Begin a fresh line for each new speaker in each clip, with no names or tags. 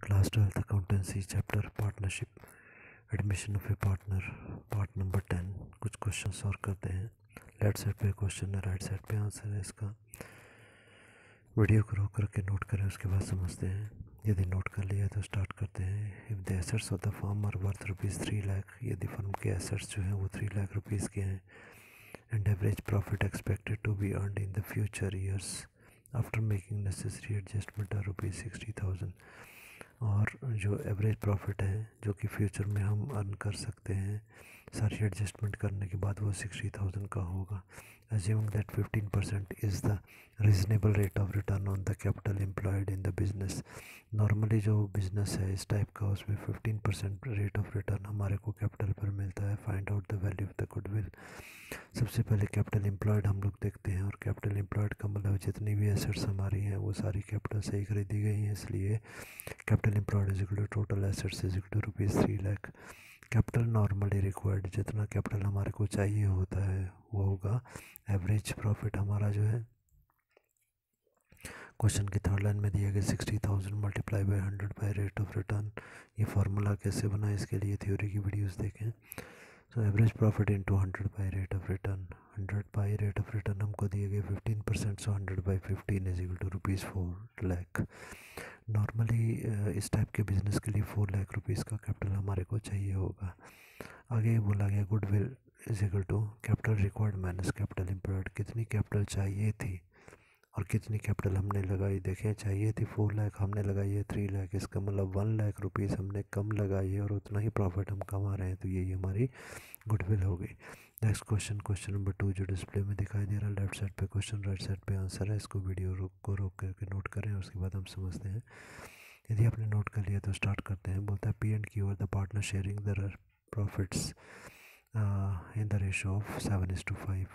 Class 12th accountancy chapter partnership admission of A partner part number 10। कुछ question solve करते हैं। Left side पे question है, right side पे आंसर है इसका। वीडियो को रोक करके नोट करें, उसके बाद समझते हैं। यदि नोट कर लिया तो स्टार्ट करते हैं। If the assets of the firm are worth ₹3 lakh, यदि फर्म के एसेट्स जो हैं वो 3 लाख रुपीज़ के हैं, and average profit expected to be earned in the future years after making necessary adjustment are ₹60,000, और जो एवरेज प्रॉफिट है जो कि फ्यूचर में हम अर्न कर सकते हैं सारी एडजस्टमेंट करने के बाद वो 60,000 का होगा। Assuming that 15% is the reasonable rate of return on the capital employed in the business। Normally जो बिजनेस है इस टाइप का, उसमें 15% रेट ऑफ रिटर्न हमारे को कैपिटल पर मिलता है। Find out the value of the goodwill. सबसे पहले कैपिटल एम्प्लॉयड हम लोग देखते हैं, और कैपिटल एम्प्लॉयड का मतलब जितनी भी एसेट्स हमारी हैं वो सारी कैपिटल से ही खरीदी गई हैं, इसलिए capital employed is equal to total assets is equal to ₹3 lakh. Capital normally required, जितना कैपिटल हमारे को चाहिए होता है वो होगा। एवरेज प्रॉफिट हमारा जो है क्वेश्चन की थर्ड लाइन में दिया गया 60,000 multiply by 100 by rate of return. ये फार्मूला कैसे बना, इसके लिए थ्योरी की वीडियोस देखें। So average profit into 100 by rate of return. 100 by rate of return हमको दिए गए 15%, so 100 by 15 is equal to ₹4 lakh. Normally इस टाइप के बिजनेस के लिए 4 लाख रुपीज़ का कैपिटल हमारे को चाहिए होगा। आगे बोला गया goodwill is equal to capital required minus capital employed. कितनी कैपिटल चाहिए थी और कितनी कैपिटल हमने लगाई। देखें, चाहिए थी 4 लाख, हमने लगाई है 3 लाख, इसका मतलब 1 लाख रुपीज़ हमने कम लगाई है और उतना ही प्रॉफिट हम कमा रहे हैं, तो यही हमारी गुडविल हो गई। नेक्स्ट क्वेश्चन, क्वेश्चन नंबर 2 जो डिस्प्ले में दिखाई दे रहा है, लेफ्ट साइड पे क्वेश्चन, राइट साइड पे आंसर है। इसको वीडियो रोक करके नोट करें, उसके बाद हम समझते हैं। यदि आपने नोट कर लिया तो स्टार्ट करते हैं। बोलता है P and Q are the partner sharing the profits in the ratio of 7:5।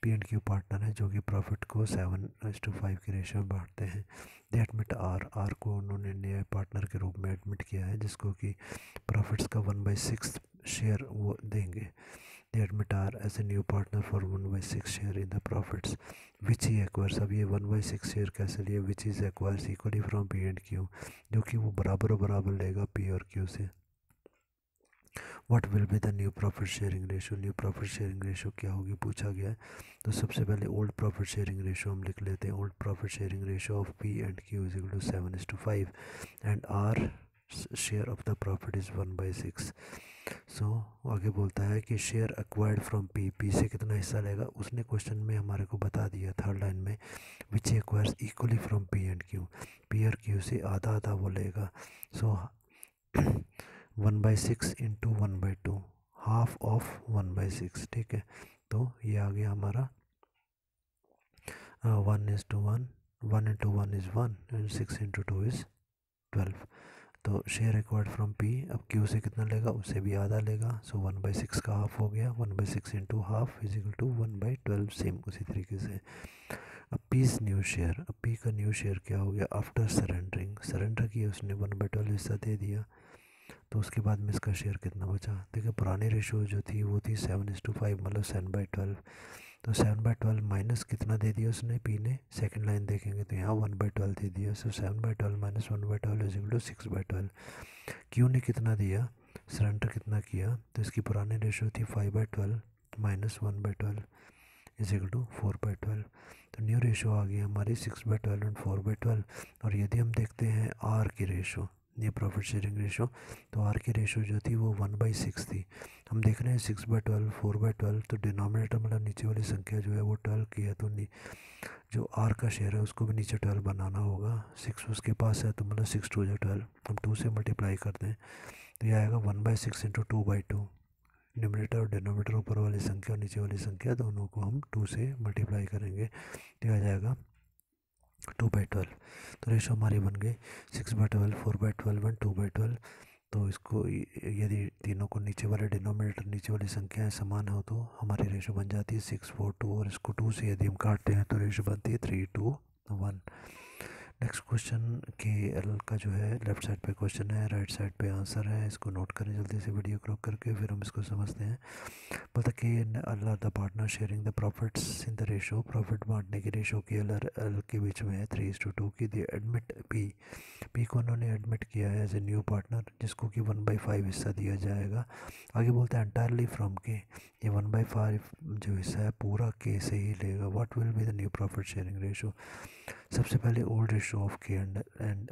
P and Q partner है जो कि प्रॉफिट को 7:5 के रेशो में बांटते हैं। दे एडमिट आर को उन्होंने नए पार्टनर के रूप में एडमिट किया है, जिसको कि प्रॉफिट्स का 1/6 शेयर वो देंगे। They admit R as a new partner for 1/6 share in the profits which he acquires. अब ये 1/6 शेयर कैसे लिए, which is acquires equally from P and Q, जो कि वो बराबर लेगा पी और क्यू से। What will be the new profit sharing ratio. New profit sharing ratio क्या होगी पूछा गया है, तो सबसे पहले ओल्ड प्रॉफिट शेयरिंग रेशो हम लिख लेते हैं। Old profit sharing ratio of P and Q is equal to 7:5 and R share of the profit is 1/6। So आगे बोलता है कि शेयर एक्वायर्ड फ्रॉम पी से कितना हिस्सा लेगा, उसने क्वेश्चन में हमारे को बता दिया थर्ड लाइन में, which acquires equally from P and Q. P और क्यू से आधा आधा वो लेगा। सो 1/6 इंटू 1/2, हाफ ऑफ 1/6, ठीक है। तो ये आ गया हमारा 1:1, 1 into 1 is 1 and 6 into 2 is 12। तो शेयर रिक्वायर्ड फ्रॉम पी, अब क्यू से कितना लेगा, उससे भी आधा लेगा। सो 1/6 का हाफ हो गया, 1/6 into half is equal to 1/12। Same उसी तरीके से अब पीस न्यू शेयर, अब पी का न्यू शेयर क्या हो गया, आफ्टर सरेंडरिंग, सरेंडर किया उसने 1/12 हिस्सा दे दिया, तो उसके बाद में इसका शेयर कितना बचा। देखिए पुरानी रेशो जो थी वो थी 7:5, मतलब 7/12। तो 7/12 माइनस कितना दे दिया उसने पी ने, सेकंड लाइन देखेंगे तो यहाँ 1/12 दे दिया। So 7/12 minus 1/12 is equal to 6/12। Q ने कितना दिया, सरेंडर कितना किया, तो इसकी पुरानी रेशो थी 5/12 माइनस 1/12 इज इक्वल टू 4/12। तो न्यू रेशो आ गई हमारी 6/12 एंड 4/12। और यदि हम देखते हैं आर की रेशो, ये प्रॉफिट शेयरिंग रेशो, तो आर की रेशो जो थी वो 1/6 थी। हम देख रहे हैं 6/12 4/12, तो डिनोमिनेटर मतलब नीचे वाली संख्या जो है वो 12 की है, तो जो आर का शेयर है उसको भी नीचे 12 बनाना होगा। 6 उसके पास है, तो मतलब 6 2 12, हम 2 से मल्टीप्लाई करते हैं तो ये आएगा 1/6 इंटू 2/2। न्यूमरेटर और डिनोमिनेटर ऊपर वाली संख्या और नीचे वाली संख्या दोनों को हम 2 से मल्टीप्लाई करेंगे, तो आ जाएगा 2/12। तो रेशो हमारी बन गई 6/12, 4/12 एंड 2/12। तो इसको यदि तीनों को नीचे वाले डिनोमिनेटर नीचे वाली संख्याएं समान हो तो हमारी रेशो बन जाती है 6 4 2, और इसको 2 से यदि हम काटते हैं तो रेशो बनती है 3 2 1। नेक्स्ट क्वेश्चन के एल का जो है लेफ्ट साइड पे क्वेश्चन है, राइट साइड पे आंसर है। इसको नोट करें जल्दी से वीडियो क्रॉप करके, फिर हम इसको समझते हैं। बोलता कि अल्लाह the partner sharing the profits in the ratio, profit बांटने की रेशो की एल के बीच में है 3:2 की। दी एडमिट पी को उन्होंने एडमिट किया है एज ए न्यू पार्टनर, जिसको कि 1/5 हिस्सा दिया जाएगा। आगे बोलता है एंटायरली फ्रॉम के, ये 1/5 जो हिस्सा है पूरा के से ही लेगा। What will be the new profit sharing ratio. सबसे पहले ओल्ड रेशो ऑफ के एंड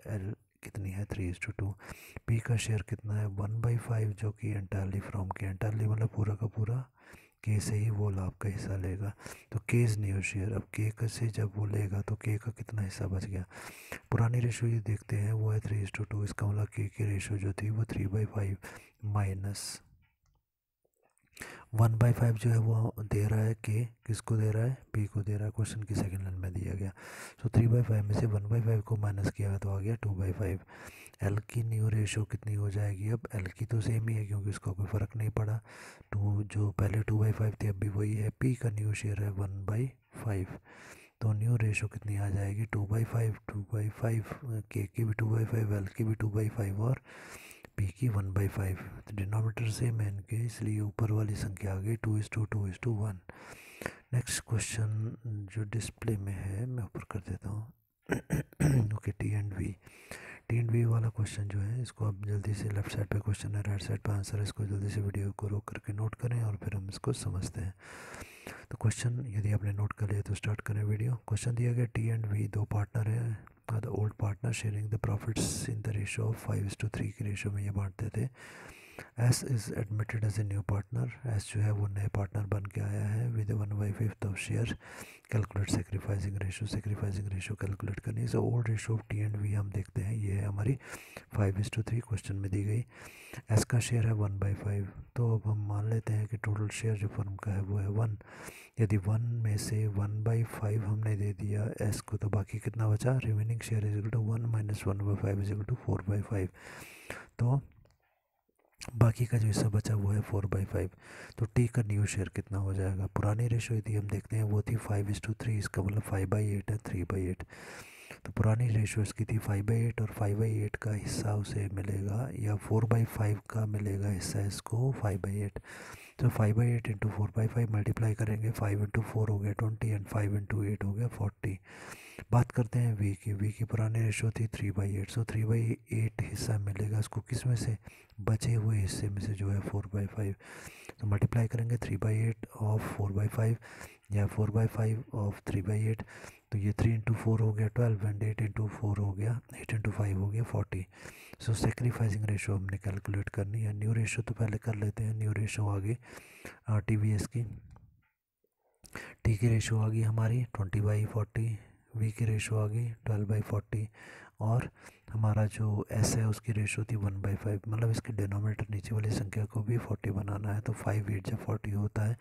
एल कितनी है 3:2। पी का शेयर कितना है 1/5, जो कि एंटायरली फ्रॉम के, एंटायरली मतलब पूरा का पूरा के से ही वो लाभ का हिस्सा लेगा। तो केज न्यू शेयर, अब के से जब वो लेगा तो के का कितना हिस्सा बच गया। पुरानी रेशो ये देखते हैं वो है 3:2, इसका मतलब के की रेशो जो थी वो 3/5 माइनस 1/5 जो है वो दे रहा है के, किसको दे रहा है पी को दे रहा है, क्वेश्चन की सेकंड लाइन में दिया गया। सो 3/5 में से 1/5 को माइनस किया तो आ गया 2/5। एल की न्यू रेशो कितनी हो जाएगी, अब एल की तो सेम ही है क्योंकि उसका कोई फ़र्क नहीं पड़ा। टू जो पहले 2/5 थी अब भी वही है। पी का न्यू शेयर है 1/5, तो न्यू रेशो कितनी आ जाएगी 2/5, 2/5, के की भी 2/5, एल की भी 2/5 और पी की 1/5। तो डिनोमिनेटर सेम है इनके, इसलिए ऊपर वाली संख्या आ गई 2:2:1। नेक्स्ट क्वेश्चन जो डिस्प्ले में है मैं ऊपर कर देता हूँ। ओके, टी एंड वी वाला क्वेश्चन जो है इसको आप जल्दी से, लेफ्ट साइड पे क्वेश्चन है, राइट साइड पे आंसर है, इसको जल्दी से वीडियो को रोक करके नोट करें और फिर हम इसको समझते हैं। तो क्वेश्चन यदि आपने नोट कर लिया तो स्टार्ट करें वीडियो। क्वेश्चन दिया गया T&V दो पार्टनर हैं, the old partner sharing the profits in the ratio of 5:3 की रेशो में ये बांटते थे। S is admitted as a new partner, S जो है वो नए पार्टनर बन के आया है with 1/5 of share. Calculate sacrificing ratio calculate करनी है। So old ratio of T&V हम देखते हैं, ये है हमारी 5:3 क्वेश्चन में दी गई। एस का शेयर है 1/5, तो अब हम मान लेते हैं कि टोटल शेयर जो फर्म का है वो है 1। यदि 1 में से 1/5 हमने दे दिया एस को, तो बाकी कितना बचा, remaining share is equal to 1 minus 1/5 is equal to 4/5। तो बाकी का जो हिस्सा बचा वो है 4/5। तो टी का न्यू शेयर कितना हो जाएगा। पुरानी रेशो यदि हम देखते हैं वो थी 5:3, इसका मतलब 5/8 है 3/8। तो पुरानी रेशो इसकी थी 5/8 और 5/8 का हिस्सा उसे मिलेगा, या 4/5 का मिलेगा हिस्सा इसको 5/8। तो 5/8 इंटू 4/5 मल्टीप्लाई करेंगे, 5 इंटू 4 हो गया 20 एंड 5 इंटू 8 हो गया 40। बात करते हैं वी की पुरानी रेशो थी 3/8, सो 3/8 हिस्सा मिलेगा इसको किस में से, बचे हुए हिस्से में से जो है 4/5। तो मल्टीप्लाई करेंगे 3/8 ऑफ 4/5 या 4/5 ऑफ 3/8, तो ये 3 इंटू 4 हो गया 12 एंड 8 इंटू 4 हो गया, 8 इंटू 5 हो गया 40। सो सेक्रीफाइसिंग रेशो हमने कैलकुलेट करनी है। न्यू रेशो तो पहले कर लेते हैं, न्यू रेशो आ गई TVS की, टी की रेशो आ गई हमारी 20/40, वी की रेशो आ गई 12/40, और हमारा जो एस है उसकी रेशो थी 1/5। मतलब इसके डिनोमिनेटर नीचे वाली संख्या को भी 40 बनाना है, तो 5 8 जब 40 होता है,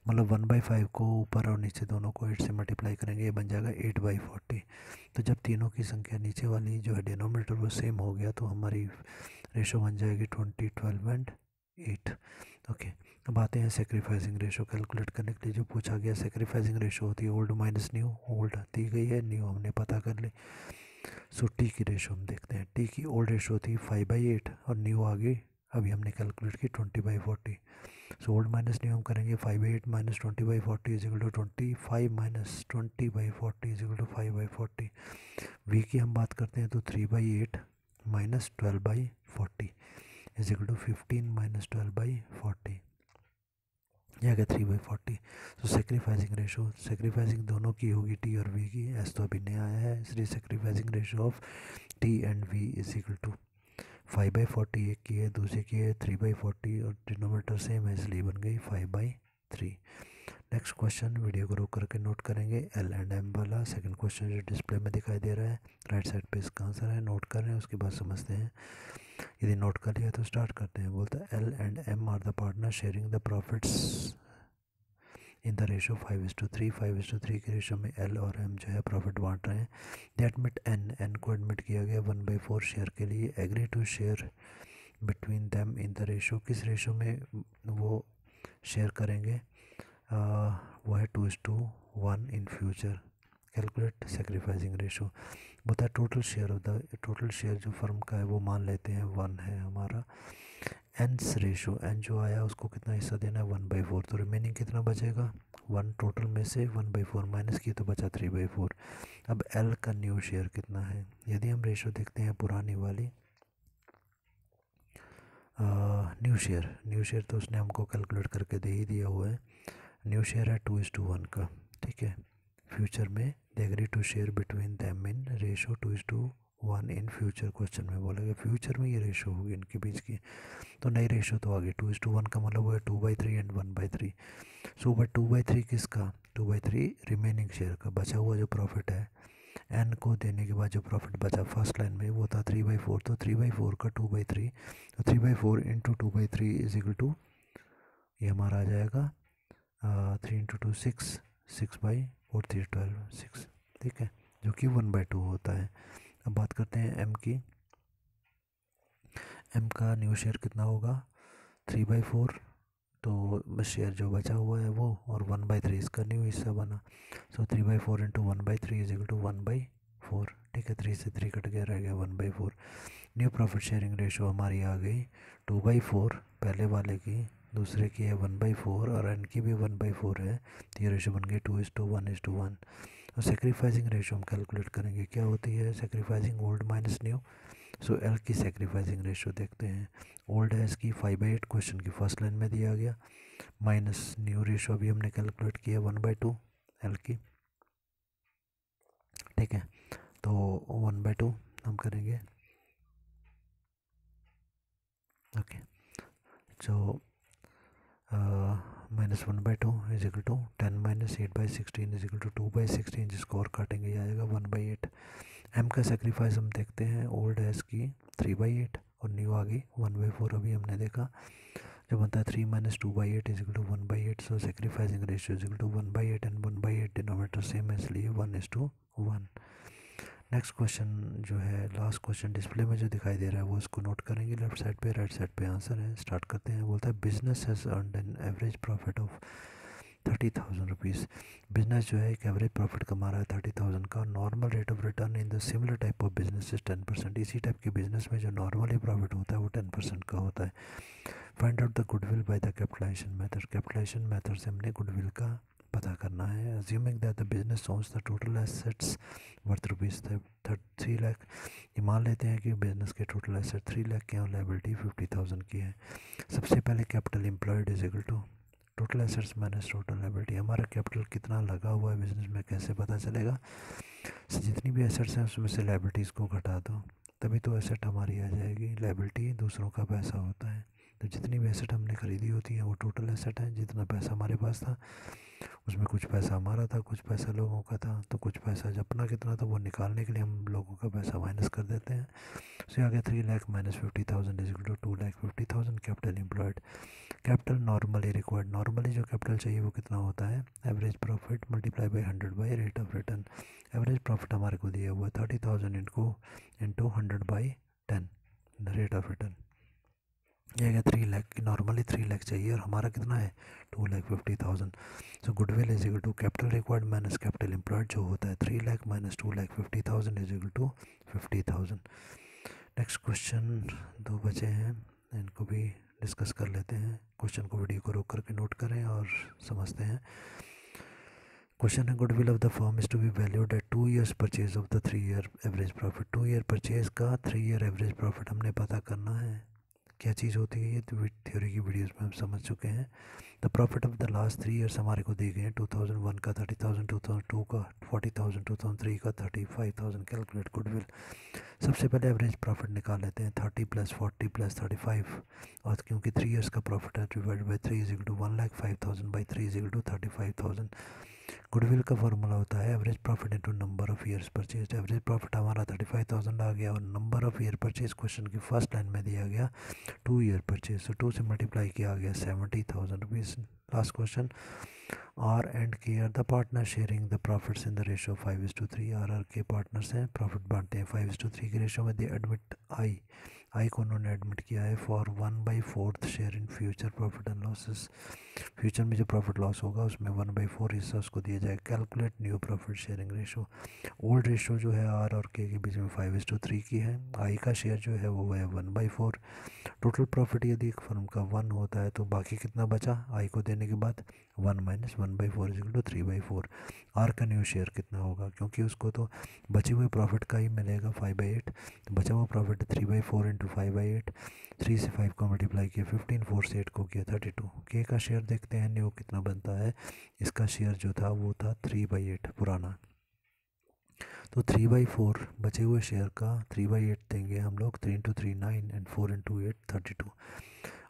मतलब 1/5 को ऊपर और नीचे दोनों को 8 से मल्टीप्लाई करेंगे, ये बन जाएगा 8/40। तो जब तीनों की संख्या नीचे वाली जो है डिनोमिनेटर वो सेम हो गया, तो हमारी रेशो बन जाएगी 20 12 एंड 8। ओके, अब आते हैं सेक्रीफाइसिंग रेशो कैलकुलेट करने के लिए। जो पूछा गया सेक्रीफाइसिंग रेशो होती है ओल्ड माइनस न्यू, ओल्ड दी गई है, न्यू हमने पता कर ली। सो टी की रेशो हम देखते हैं, टी की ओल्ड रेशो थी 5/8 और न्यू आ गई अभी हमने कैलकुलेट की 20/40। सो ओल्ड माइनस न्यू हम करेंगे, 5/8 minus 20/40 is equal to 25 minus 20/40 is equal to 5/40। V की हम बात करते हैं तो 3/8 minus 12/40 is equal to 15 minus 12/40, यह आ गया 3/40। तो सेक्रीफाइसिंग दोनों की होगी टी और वी की, एस तो अभी नया आया है, इसलिए sacrificing ratio of T&V is equal to 5/40 एक की है, दूसरी की है 3/40 और डिनोमिनेटर सेम है इसलिए बन गई 5/3। नेक्स्ट क्वेश्चन वीडियो को रोक करके नोट करेंगे, L&M वाला सेकंड क्वेश्चन जो डिस्प्ले में दिखाई दे रहा है, राइट साइड पे इसका आंसर है, नोट कर रहे हैं उसके बाद समझते हैं। यदि नोट कर लिया तो स्टार्ट करते हैं। बोलता है L&M are the partner sharing the profits in the ratio 5:3। 5:3 के रेशो में एल और एम जो है प्रॉफिट बांट रहे हैं। दे एडमिट एन को एडमिट किया गया 1/4 शेयर के लिए। Agree to share between them in the ratio, किस रेशो में वो शेयर करेंगे, वो है 2:1 in future. Calculate sacrificing ratio. बोलता है टोटल शेयर जो फर्म का है वो मान लेते हैं 1 है हमारा। एनस रेशो, एन जो आया उसको कितना हिस्सा देना है 1/4, तो रिमेनिंग कितना बचेगा 1 टोटल में से 1/4 माइनस की तो बचा 3/4। अब एल का न्यू शेयर कितना है, यदि हम रेशो देखते हैं पुरानी वाली न्यू शेयर तो उसने हमको कैलकुलेट करके दे ही दिया हुआ है। न्यू शेयर है 2:1 का, ठीक है। फ्यूचर में they agree to share between them in ratio 2:1 in future, question में बोलेगा फ्यूचर में ये रेशो होगी इनके बीच की, तो नई रेशो तो आगे 2:1 का मतलब वो है 2/3 एंड 1/3। सो बट 2/3 किसका, 2/3 रिमेनिंग शेयर का, बचा हुआ जो प्रॉफिट है एन को देने के बाद जो प्रॉफिट बचा फर्स्ट लाइन में वो था 3/4, तो 3/4 का 2/3, तो 3/4 इंटू 2/3 इज इक्वल टू ये हमारा आ जाएगा 3 इंटू 2 6, 6/4 3 12 6, ठीक है, जो कि 1/2 होता है। अब बात करते हैं एम की, एम का न्यू शेयर कितना होगा 3/4, तो शेयर जो बचा हुआ है वो, और 1/3 इसका न्यू हिस्सा बना, सो 3/4 इंटू 1/3 इज इक्वल टू 1/4, ठीक है। 3 से 3 कट गया, रह गया 1/4। न्यू प्रॉफिट शेयरिंग रेशो हमारी आ गई 2/4 पहले वाले की, दूसरे की है 1/4 और एन की भी 1/4 है, तो ये रेशो बन गई 2:1:1। और सेक्रीफाइसिंग रेशो हम कैलकुलेट करेंगे, क्या होती है sacrificing old minus new. So L की सेक्रीफाइसिंग रेशो देखते हैं, ओल्ड है इसकी 5/8 क्वेश्चन की फर्स्ट लाइन में दिया गया, माइनस न्यू रेशो अभी हमने कैलकुलेट किया 1/2 एल की, ठीक है। तो 1/2 हम करेंगे, okay. So -1/2 is equal to 10 - 8/16 is equal to 2/16, जिसको और काटेंगे ये आएगा 1/8। एम का सेक्रीफाइस हम देखते हैं, ओल्ड है इसकी 3/8 और न्यू आ गई 1/4, अभी हमने देखा जो बनता है 3 - 2/8 is equal to 1/8। So sacrificing ratio is equal to 1/8 and 1/8 denominator same है इसलिए 1:1। नेक्स्ट क्वेश्चन जो है लास्ट क्वेश्चन डिस्प्ले में जो दिखाई दे रहा है वो इसको नोट करेंगे, लेफ्ट साइड पे राइट साइड पे आंसर है। स्टार्ट करते हैं, बोलता है business has earned an average profit of 30,000 rupees. Business जो है एक एवरेज प्रॉफिट कमा रहा है 30,000 का, normal rate of return in the similar type of business is 10%। इसी टाइप के बिजनेस में जो नॉर्मली प्रॉफिट होता है वो 10% का होता है। Find out the goodwill by the capitalisation method, capitalisation method से हमने गुडविल का पता करना है। Assuming that the business owns the total assets worth rupees 3 lakh, ये मान लेते हैं कि बिजनेस के टोटल एसेट 3 लाख के और लाइबिलिटी 50,000 की है। सबसे पहले capital employed is equal to total assets minus total liability. हमारा कैपिटल कितना लगा हुआ है बिजनेस में कैसे पता चलेगा, जितनी भी एसेट्स हैं उसमें से लाइबिलिटीज़ को घटा दो, तभी तो एसेट हमारी आ जाएगी। लाइबिलिटी दूसरों का पैसा होता है, तो जितनी भी एसेट हमने ख़रीदी होती है वो टोटल एसेट है। जितना पैसा हमारे पास था उसमें कुछ पैसा हमारा था, कुछ पैसा लोगों का था, तो कुछ पैसा जब अपना कितना था वो निकालने के लिए हम लोगों का पैसा माइनस कर देते हैं। सो आगे 3 lakh - 50,000 is equal to 2,50,000 capital employed. Capital normally required, normally जो कैपिटल चाहिए वो कितना होता है average profit multiply by 100 by rate of return. Average profit हमारे को दिया हुआ 30,000 इंटू 100/10 रेट ऑफ रिटर्न, ये है 3 लाख की, नॉर्मली 3 लाख चाहिए और हमारा कितना है 2,50,000। So goodwill is equal to capital required minus capital employed जो होता है 3 lakh - 2,50,000 is equal to 50,000। Next question 2 बचे हैं, इनको भी डिस्कस कर लेते हैं। क्वेश्चन को वीडियो को रोक करके नोट करें और समझते हैं। क्वेश्चन है goodwill of the firm is to be valued at 2 years purchase of the 3 year average profit. 2 year purchase का 3 ईयर एवरेज प्रॉफिट हमने पता करना है। क्या चीज़ होती है ये तो थ्योरी की वीडियोस में हम समझ चुके हैं। The profit of the last 3 years हमारे को दी गए हैं, 2001 का 30,000, 2002 का 40,000, 2003 का 35,000। कैलकुलेट गुडविल, सबसे पहले एवरेज प्रॉफिट निकाल लेते हैं 30 + 40 + 35, और क्योंकि 3 ईयर्स का प्रॉफिट है divide by 3 is equal to 1,05,000 by 3 is equal to 35,000। Goodwill का फॉर्मूला होता है average profit into number of years purchase. Average profit हमारा 35,000 आ गया और number of year purchase question की फर्स्ट लाइन में दिया गया 2 ईयर परचेज, सो 2 से मल्टीप्लाई किया गया 70,000 rupees. Last question, R and K are the partner sharing the profits in the ratio 5:3। R K partners हैं, प्रॉफिट बांटते हैं 5:3 के रेशो में। दे एडमिट आई आई को उन्होंने एडमिट किया है for 1/4 share in future profit and losses. Future में जो प्रॉफिट लॉस होगा उसमें 1/4 हिस्सा उसको दिया जाएगा। Calculate new profit sharing ratio. Old ratio जो है आर और के बीच में 5:3 की है। आई का शेयर जो है वो है 1/4। टोटल प्रॉफिट यदि एक फर्म का 1 होता है तो बाकी कितना बचा आई को देने के बाद 1 - 1/4 = 3/4। आर का न्यू शेयर कितना होगा, क्योंकि उसको तो बचे हुए प्रॉफिट का ही मिलेगा 5/8, तो बचा हुआ प्रॉफिट 3/4 × 5/8। 3 से 5 को मल्टीप्लाई किया 15, 4 से 8 को किया 32। के का शेयर देखते हैं न्यू कितना बनता है। इसका शेयर जो था वो था 3/8 पुराना, तो 3/4 बचे हुए शेयर का 3/8 देंगे हम लोग। 3 × 3 9 एंड 4 × 8 32।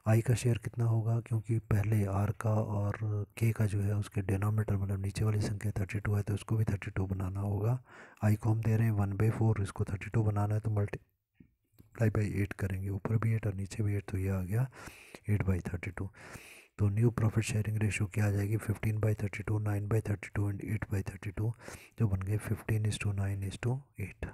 आई का शेयर कितना होगा, क्योंकि पहले आर का और के का जो है उसके डिनोमिनेटर मतलब नीचे वाली संख्या 32 है तो उसको भी 32 बनाना होगा। आई को हम दे रहे हैं 1/4, इसको 32 बनाना है तो मल्टीप्लाई बाई 8 करेंगे, ऊपर भी 8 और नीचे भी 8, तो ये आ गया 8/32। तो न्यू प्रॉफिट शेयरिंग रेशो क्या आ जाएगी, 15/32, 9/32 एंड 8/32, जो बन गए 15:9:8।